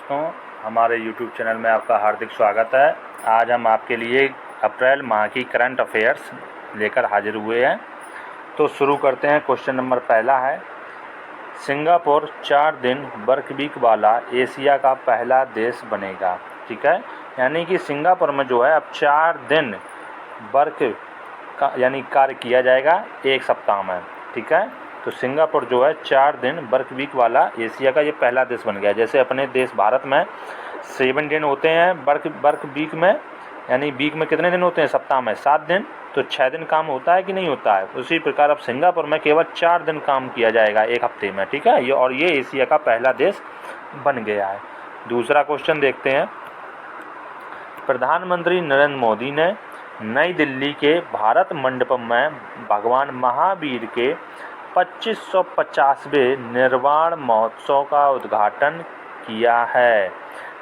दोस्तों, हमारे YouTube channel में आपका हार्दिक स्वागत है। आज हम आपके लिए अप्रैल माह की करंट अफेयर्स लेकर हाजिर हुए हैं। तो शुरू करते हैं। क्वेश्चन नंबर पहला है, सिंगापुर 4 दिन वर्क वीक वाला एशिया का पहला देश बनेगा। ठीक है, यानी कि सिंगापुर में जो है अब 4 दिन वर्क का यानी कार्य किया जाएगा एक सप्ताह में। ठीक है, तो सिंगापुर जो है 4 दिन वर्क वीक वाला एशिया का ये पहला देश बन गया। जैसे अपने देश भारत में 7 दिन होते हैं वर्क वीक में, यानी वीक में कितने दिन होते हैं, सप्ताह में 7 दिन, तो 6 दिन काम होता है कि नहीं होता है। उसी प्रकार अब सिंगापुर में केवल 4 दिन काम किया जाएगा एक हफ्ते में। ठीक है, ये एशिया का पहला देश बन गया है। दूसरा क्वेश्चन देखते हैं। प्रधानमंत्री नरेंद्र मोदी ने नई दिल्ली के भारत मंडपम में भगवान महावीर के 2550वें निर्वाण महोत्सव का उद्घाटन किया है।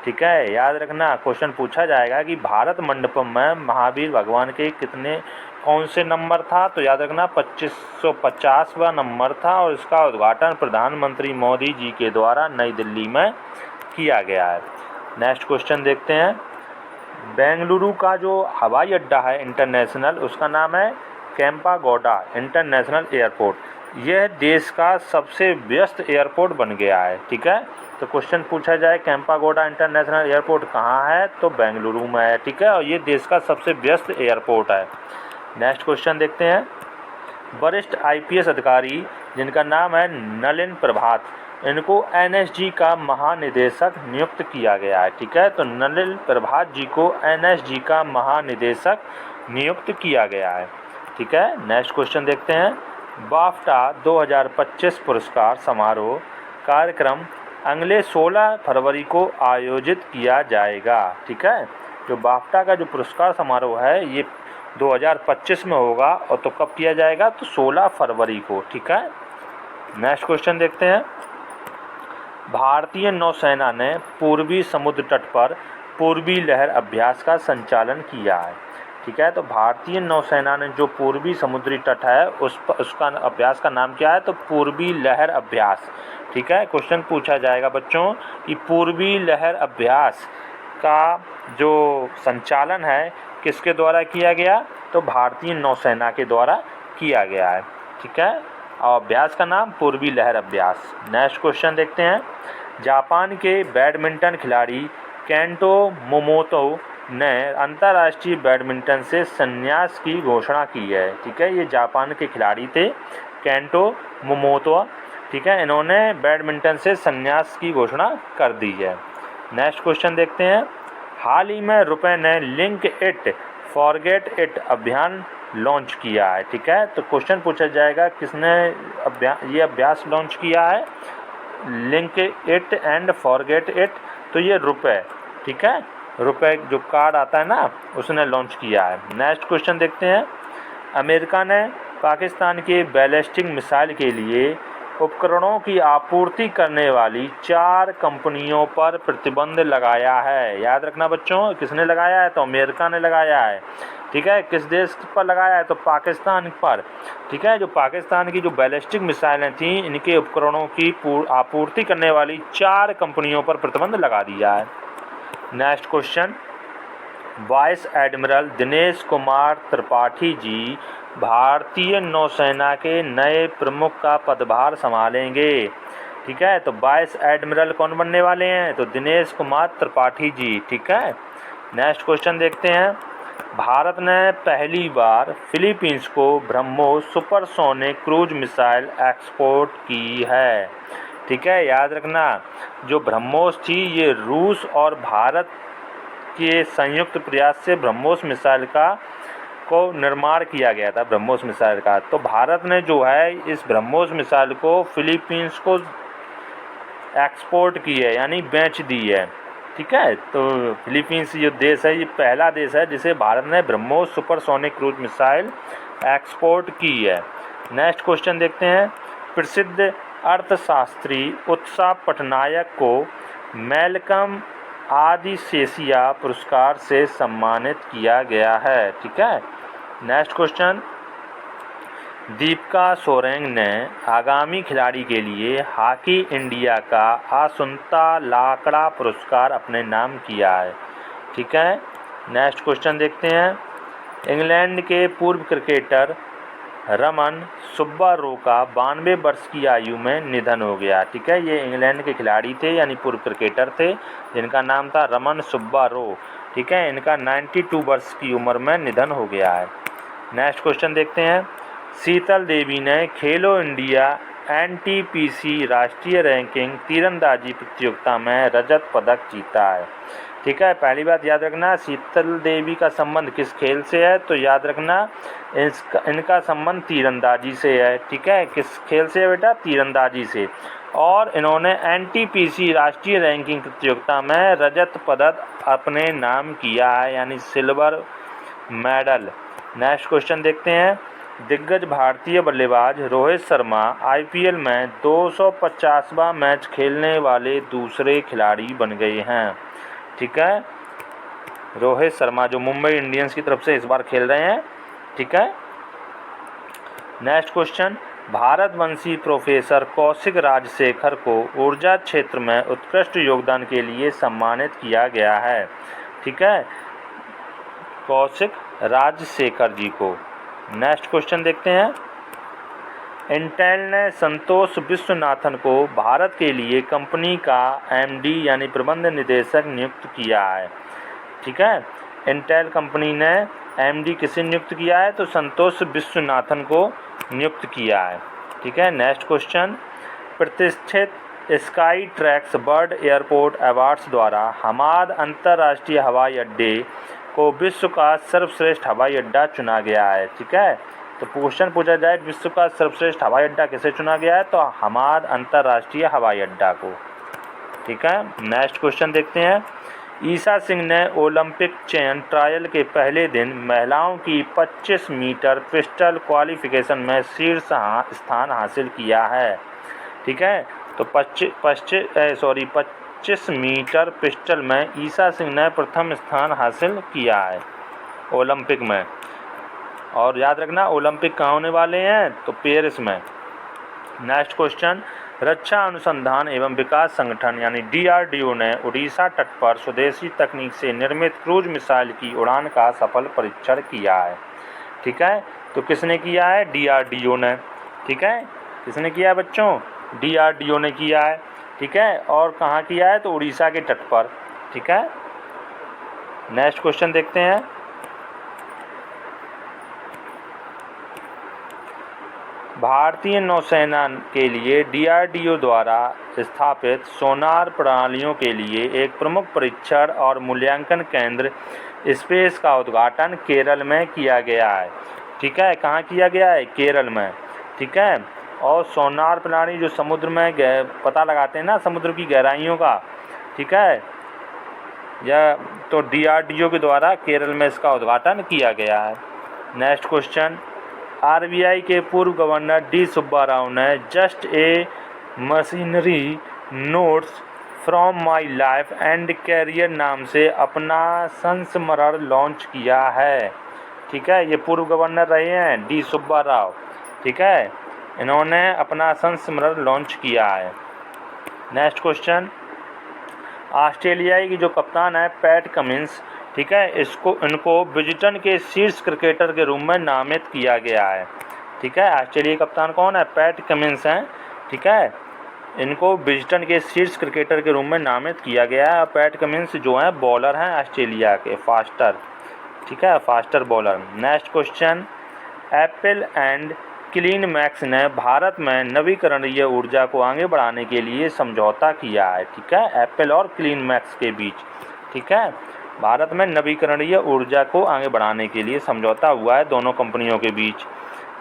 ठीक है, याद रखना, क्वेश्चन पूछा जाएगा कि भारत मंडपम में महावीर भगवान के कौन से नंबर था, तो याद रखना 2550वां नंबर था और इसका उद्घाटन प्रधानमंत्री मोदी जी के द्वारा नई दिल्ली में किया गया है। नेक्स्ट क्वेश्चन देखते हैं। बेंगलुरु का जो हवाई अड्डा है इंटरनेशनल, उसका नाम है केम्पागौड़ा इंटरनेशनल एयरपोर्ट। यह देश का सबसे व्यस्त एयरपोर्ट बन गया है। ठीक है, तो क्वेश्चन पूछा जाए केम्पागौड़ा इंटरनेशनल एयरपोर्ट कहाँ है, तो बेंगलुरु में है। ठीक है, और ये देश का सबसे व्यस्त एयरपोर्ट है। नेक्स्ट क्वेश्चन देखते हैं। वरिष्ठ IPS अधिकारी जिनका नाम है नलिन प्रभात, इनको NSG का महानिदेशक नियुक्त किया गया है। ठीक है, तो नलिन प्रभात जी को NSG का महानिदेशक नियुक्त किया गया है। ठीक है, नेक्स्ट क्वेश्चन देखते हैं। बाफ्टा 2025 पुरस्कार समारोह कार्यक्रम अगले 16 फरवरी को आयोजित किया जाएगा। ठीक है, जो बाफ्टा का जो पुरस्कार समारोह है ये 2025 में होगा, और तो कब किया जाएगा, तो 16 फरवरी को। ठीक है, नेक्स्ट क्वेश्चन देखते हैं। भारतीय नौसेना ने पूर्वी समुद्र तट पर पूर्वी लहर अभ्यास का संचालन किया है। ठीक है, तो भारतीय नौसेना ने जो पूर्वी समुद्री तट है उसका अभ्यास का नाम क्या है, तो पूर्वी लहर अभ्यास। ठीक है, क्वेश्चन पूछा जाएगा बच्चों कि पूर्वी लहर अभ्यास का जो संचालन है किसके द्वारा किया गया, तो भारतीय नौसेना के द्वारा किया गया है। ठीक है, और अभ्यास का नाम पूर्वी लहर अभ्यास। नेक्स्ट क्वेश्चन देखते हैं। जापान के बैडमिंटन खिलाड़ी केंटो मोमोतो ने अंतर्राष्ट्रीय बैडमिंटन से संन्यास की घोषणा की है। ठीक है, ये जापान के खिलाड़ी थे केंटो मोमोतो। ठीक है, इन्होंने बैडमिंटन से संन्यास की घोषणा कर दी है। नेक्स्ट क्वेश्चन देखते हैं। हाल ही में रुपए ने लिंक इट फॉरगेट इट अभियान लॉन्च किया है। ठीक है, तो क्वेश्चन पूछा जाएगा किसने ये अभ्यास लॉन्च किया है, link it and forget it, तो ये रुपए। ठीक है, रुपए जो कार्ड आता है ना, उसने लॉन्च किया है। नेक्स्ट क्वेश्चन देखते हैं। अमेरिका ने पाकिस्तान के बैलिस्टिक मिसाइल के लिए उपकरणों की आपूर्ति करने वाली 4 कंपनियों पर प्रतिबंध लगाया है। याद रखना बच्चों, किसने लगाया है, तो अमेरिका ने लगाया है। ठीक है, किस देश पर लगाया है, तो पाकिस्तान पर। ठीक है, जो पाकिस्तान की जो बैलिस्टिक मिसाइलें थी, इनके उपकरणों की आपूर्ति करने वाली 4 कंपनियों पर प्रतिबंध लगा दिया है। Next question. Vice admiral Dinesh Kumar Tripathi ji भारतीय नौसेना के नए प्रमुख का पदभार संभालेंगे। ठीक है, तो वाइस एडमिरल कौन बनने वाले हैं, तो दिनेश कुमार त्रिपाठी जी। ठीक है, नेक्स्ट क्वेश्चन देखते हैं। भारत ने पहली बार फिलीपींस को BrahMos supersonic cruise missile export की है। ठीक है, याद रखना, जो ब्रह्मोस थी ये रूस और भारत के संयुक्त प्रयास से ब्रह्मोस मिसाइल को निर्माण किया गया था, ब्रह्मोस मिसाइल का। तो भारत ने जो है इस ब्रह्मोस मिसाइल को फिलीपींस को एक्सपोर्ट की है, यानी बेच दी है। ठीक है, तो फिलीपींस जो देश है ये पहला देश है जिसे भारत ने BrahMos supersonic cruise missile export की है। नेक्स्ट क्वेश्चन देखते हैं। प्रसिद्ध अर्थशास्त्री उत्साह पटनायक को मैलकम आदिशेषिया पुरस्कार से सम्मानित किया गया है। ठीक है, नेक्स्ट क्वेश्चन। दीपिका सोरेंग ने आगामी खिलाड़ी के लिए हॉकी इंडिया का आसुंता लाकड़ा पुरस्कार अपने नाम किया है। ठीक है, नेक्स्ट क्वेश्चन देखते हैं। इंग्लैंड के पूर्व क्रिकेटर रमन सुब्बारो का 92 वर्ष की आयु में निधन हो गया। ठीक है, ये इंग्लैंड के खिलाड़ी थे यानी पूर्व क्रिकेटर थे जिनका नाम था रमन सुब्बारो। ठीक है, इनका 92 वर्ष की उम्र में निधन हो गया है। नेक्स्ट क्वेश्चन देखते हैं। शीतल देवी ने खेलो इंडिया एनटीपीसी राष्ट्रीय रैंकिंग तीरंदाजी प्रतियोगिता में रजत पदक जीता है। ठीक है, पहली बात याद रखना, शीतल देवी का संबंध किस खेल से है, तो याद रखना इनका संबंध तीरंदाजी से है। ठीक है, किस खेल से है बेटा, तीरंदाजी से। और इन्होंने एनटीपीसी राष्ट्रीय रैंकिंग प्रतियोगिता में रजत पदक अपने नाम किया है यानी सिल्वर मेडल। नेक्स्ट क्वेश्चन देखते हैं। दिग्गज भारतीय बल्लेबाज रोहित शर्मा आईपीएल में 250वां मैच खेलने वाले दूसरे खिलाड़ी बन गए हैं। ठीक है, रोहित शर्मा जो मुंबई इंडियंस की तरफ से इस बार खेल रहे हैं। ठीक है, नेक्स्ट क्वेश्चन। भारतवंशी प्रोफेसर कौशिक राजशेखर को ऊर्जा क्षेत्र में उत्कृष्ट योगदान के लिए सम्मानित किया गया है। ठीक है, कौशिक राजशेखर जी को। नेक्स्ट क्वेश्चन देखते हैं। इंटेल ने संतोष विश्वनाथन को भारत के लिए कंपनी का एमडी यानी प्रबंध निदेशक नियुक्त किया है। ठीक है, इंटेल कंपनी ने एमडी किसे नियुक्त किया है, तो संतोष विश्वनाथन को नियुक्त किया है। ठीक है, नेक्स्ट क्वेश्चन। प्रतिष्ठित sky tracks bird airport awards द्वारा हमाद अंतर्राष्ट्रीय हवाई अड्डे को विश्व का सर्वश्रेष्ठ हवाई अड्डा चुना गया है। ठीक है, तो क्वेश्चन पूछा जाए विश्व का सर्वश्रेष्ठ हवाई अड्डा किसे चुना गया है, तो हमाद अंतर्राष्ट्रीय हवाई अड्डा को। ठीक है, नेक्स्ट क्वेश्चन देखते हैं। ईशा सिंह ने ओलंपिक चयन ट्रायल के पहले दिन महिलाओं की 25 मीटर पिस्टल क्वालिफिकेशन में शीर्ष स्थान हासिल किया है। ठीक है, तो 25 मीटर पिस्टल में ईशा सिंह ने प्रथम स्थान हासिल किया है ओलंपिक में। और याद रखना ओलंपिक कहाँ होने वाले हैं, तो पेरिस में। Next question. रक्षा अनुसंधान एवं विकास संगठन यानी डीआरडीओ ने उड़ीसा तट पर स्वदेशी तकनीक से निर्मित क्रूज मिसाइल की उड़ान का सफल परीक्षण किया है। ठीक है, तो किसने किया है, डीआरडीओ ने। ठीक है, किसने किया है बच्चों, डीआरडीओ ने किया है। ठीक है, और कहाँ किया है, तो उड़ीसा के तट पर। ठीक है, नेक्स्ट क्वेश्चन देखते हैं। भारतीय नौसेना के लिए डीआरडीओ द्वारा स्थापित सोनार प्रणालियों के लिए एक प्रमुख परीक्षण और मूल्यांकन केंद्र स्पेस का उद्घाटन केरल में किया गया है। ठीक है, कहाँ किया गया है, केरल में। ठीक है, और सोनार प्रणाली जो समुद्र में पता लगाते हैं ना समुद्र की गहराइयों का। ठीक है, यह तो डीआरडीओ के द्वारा केरल में इसका उद्घाटन किया गया है। Next question. आरबीआई के पूर्व गवर्नर डी सुब्बा राव ने just a machinery notes from my life and career नाम से अपना संस्मरण लॉन्च किया है। ठीक है, ये पूर्व गवर्नर रहे हैं डी सुब्बा राव। ठीक है, इन्होंने अपना संस्मरण लॉन्च किया है। Next question. ऑस्ट्रेलियाई की जो कप्तान है पैट कमिंस, ठीक है, इनको विजटन के शीर्ष क्रिकेटर के रूप में नामित किया गया है। ठीक है, ऑस्ट्रेलियाई कप्तान कौन है, पैट कमिंस हैं। ठीक है, इनको विजटन के शीर्ष क्रिकेटर के रूप में नामित किया गया है। पैट कमिंस जो हैं बॉलर हैं ऑस्ट्रेलिया के, फास्टर। ठीक है, faster bowler. Next question. Apple and clean max ने भारत में नवीकरणीय ऊर्जा को आगे बढ़ाने के लिए समझौता किया है। ठीक है, एप्पल और क्लीन मैक्स के बीच। ठीक है, भारत में नवीकरणीय ऊर्जा को आगे बढ़ाने के लिए समझौता हुआ है दोनों कंपनियों के बीच।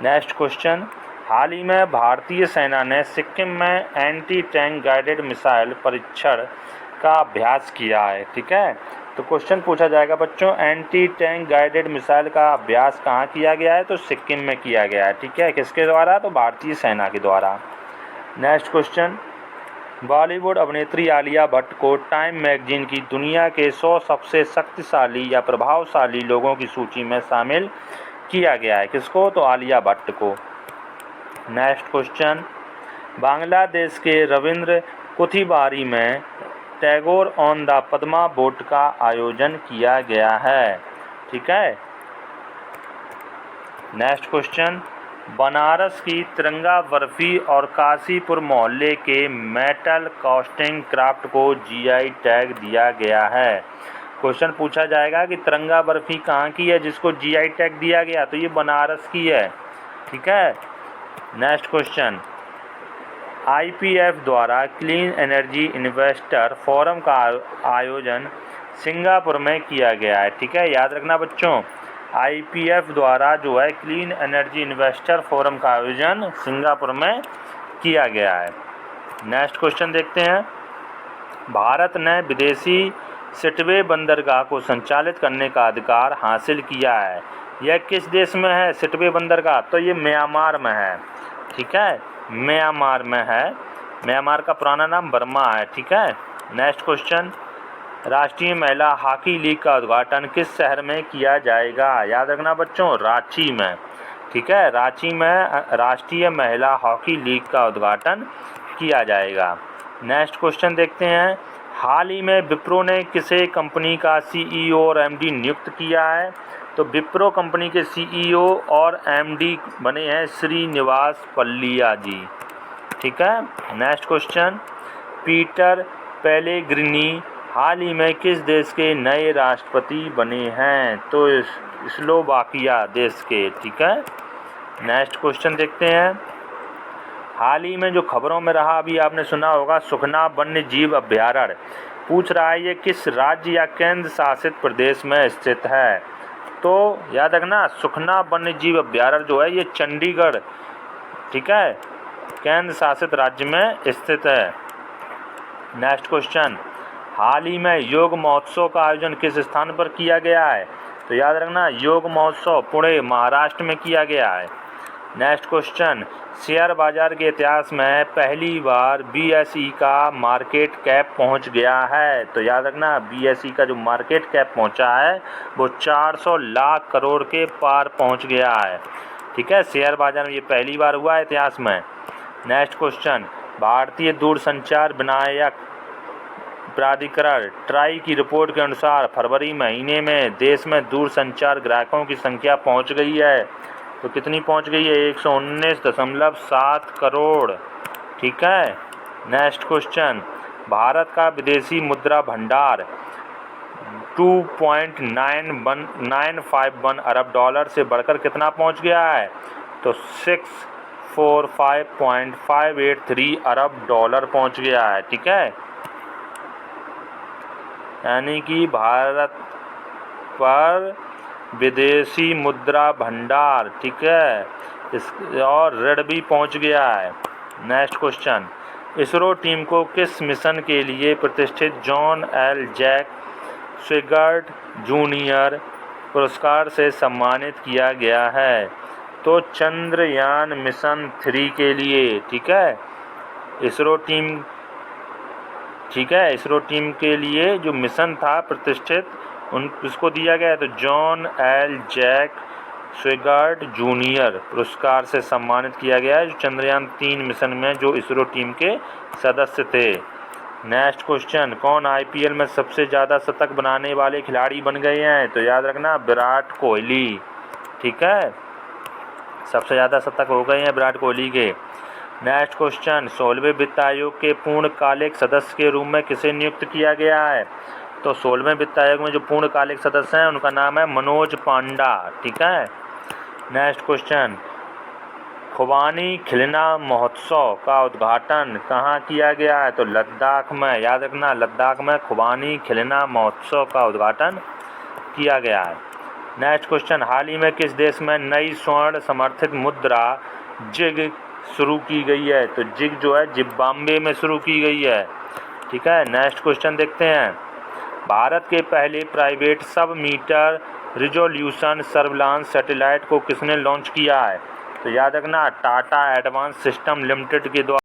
Next question. हाल ही में भारतीय सेना ने सिक्किम में एंटी टैंक गाइडेड मिसाइल परीक्षण का अभ्यास किया है। ठीक है, तो क्वेश्चन पूछा जाएगा बच्चों, एंटी टैंक गाइडेड मिसाइल का अभ्यास कहाँ किया गया है, तो सिक्किम में किया गया है। ठीक है, किसके द्वारा, तो भारतीय सेना के द्वारा। Next question. बॉलीवुड अभिनेत्री आलिया भट्ट को टाइम मैगजीन की दुनिया के 100 सबसे शक्तिशाली या प्रभावशाली लोगों की सूची में शामिल किया गया है। किसको, तो आलिया भट्ट को। नेक्स्ट क्वेश्चन, बांग्लादेश के रविंद्र कुथिबारी में Tagore on the Padma boat का आयोजन किया गया है। ठीक है। नेक्स्ट क्वेश्चन, बनारस की तिरंगा बर्फी और काशीपुर मोहल्ले के मेटल कास्टिंग क्राफ्ट को जीआई टैग दिया गया है। क्वेश्चन पूछा जाएगा कि तिरंगा बर्फी कहाँ की है जिसको जीआई टैग दिया गया, तो ये बनारस की है। ठीक है। नेक्स्ट क्वेश्चन, आईपीएफ द्वारा क्लीन एनर्जी इन्वेस्टर फोरम का आयोजन सिंगापुर में किया गया है। ठीक है, याद रखना बच्चों, आईपीएफ द्वारा जो है क्लीन एनर्जी इन्वेस्टर फोरम का आयोजन सिंगापुर में किया गया है। नेक्स्ट क्वेश्चन देखते हैं, भारत ने विदेशी सिटवे बंदरगाह को संचालित करने का अधिकार हासिल किया है। यह किस देश में है सिटवे बंदरगाह, तो ये म्यांमार में है। ठीक है, म्यांमार में है। म्यांमार का पुराना नाम बर्मा है। ठीक है। नेक्स्ट क्वेश्चन, राष्ट्रीय महिला हॉकी लीग का उद्घाटन किस शहर में किया जाएगा, याद रखना बच्चों, रांची में। ठीक है, रांची में राष्ट्रीय महिला हॉकी लीग का उद्घाटन किया जाएगा। नेक्स्ट क्वेश्चन देखते हैं, हाल ही में विप्रो ने किसे कंपनी का सीईओ और एमडी नियुक्त किया है, तो विप्रो कंपनी के सीईओ और एमडी बने हैं श्रीनिवास पल्लिया जी। ठीक है। नेक्स्ट क्वेश्चन, पीटर पेलेग्रिनी हाल ही में किस देश के नए राष्ट्रपति बने हैं, तो स्लोवाकिया देश के। ठीक है। नेक्स्ट क्वेश्चन देखते हैं, हाल ही में जो खबरों में रहा अभी आपने सुना होगा सुखना वन्य जीव अभ्यारण्य, पूछ रहा है ये किस राज्य या केंद्र शासित प्रदेश में स्थित है, तो याद रखना सुखना वन्य जीव अभ्यारण्य जो है ये चंडीगढ़, ठीक है, केंद्र शासित राज्य में स्थित है। नेक्स्ट क्वेश्चन, हाल ही में योग महोत्सव का आयोजन किस स्थान पर किया गया है, तो याद रखना योग महोत्सव पुणे महाराष्ट्र में किया गया है। नेक्स्ट क्वेश्चन, शेयर बाजार के इतिहास में पहली बार बीएसई का मार्केट कैप पहुंच गया है, तो याद रखना बीएसई का जो मार्केट कैप पहुंचा है वो 400 लाख करोड़ के पार पहुंच गया है। ठीक है, शेयर बाजार में ये पहली बार हुआ है इतिहास में। नेक्स्ट क्वेश्चन, भारतीय दूरसंचार विनायक प्राधिकरण ट्राई की रिपोर्ट के अनुसार फरवरी महीने में देश में दूरसंचार ग्राहकों की संख्या पहुंच गई है, तो कितनी पहुंच गई है, 119.7 करोड़। ठीक है। नेक्स्ट क्वेश्चन, भारत का विदेशी मुद्रा भंडार 2.951 अरब डॉलर से बढ़कर कितना पहुंच गया है, तो 645.583 अरब डॉलर पहुंच गया है। ठीक है, यानी कि भारत पर विदेशी मुद्रा भंडार, ठीक है, इस और ऋण भी पहुंच गया है। नेक्स्ट क्वेश्चन, इसरो टीम को किस मिशन के लिए प्रतिष्ठित जॉन एल जैक स्विगर्ट जूनियर पुरस्कार से सम्मानित किया गया है, तो चंद्रयान मिशन 3 के लिए। ठीक है, इसरो टीम, ठीक है, इसरो टीम के लिए जो मिशन था प्रतिष्ठित इसको दिया गया है, तो जॉन एल जैक स्विगर्ट जूनियर पुरस्कार से सम्मानित किया गया है, जो चंद्रयान 3 मिशन में जो इसरो टीम के सदस्य थे। नेक्स्ट क्वेश्चन, कौन आईपीएल में सबसे ज़्यादा शतक बनाने वाले खिलाड़ी बन गए हैं, तो याद रखना विराट कोहली। ठीक है, सबसे ज़्यादा शतक हो गए हैं विराट कोहली के। नेक्स्ट क्वेश्चन, 16वें वित्त आयोग के पूर्णकालिक सदस्य के रूप में किसे नियुक्त किया गया है, तो 16वें वित्त आयोग में जो पूर्णकालिक सदस्य हैं उनका नाम है मनोज पांडा। ठीक है। नेक्स्ट क्वेश्चन, खुबानी खिलना महोत्सव का उद्घाटन कहाँ किया गया है, तो लद्दाख में। याद रखना लद्दाख में खुबानी खिलना महोत्सव का उद्घाटन किया गया है। नेक्स्ट क्वेश्चन, हाल ही में किस देश में नई स्वर्ण समर्थित मुद्रा जिग शुरू की गई है, तो जिग जो है जिम्बाब्वे में शुरू की गई है। ठीक है। नेक्स्ट क्वेश्चन देखते हैं, भारत के पहले प्राइवेट सब मीटर रिजोल्यूशन सर्विलांस सैटेलाइट को किसने लॉन्च किया है, तो याद रखना टाटा एडवांस सिस्टम लिमिटेड के द्वारा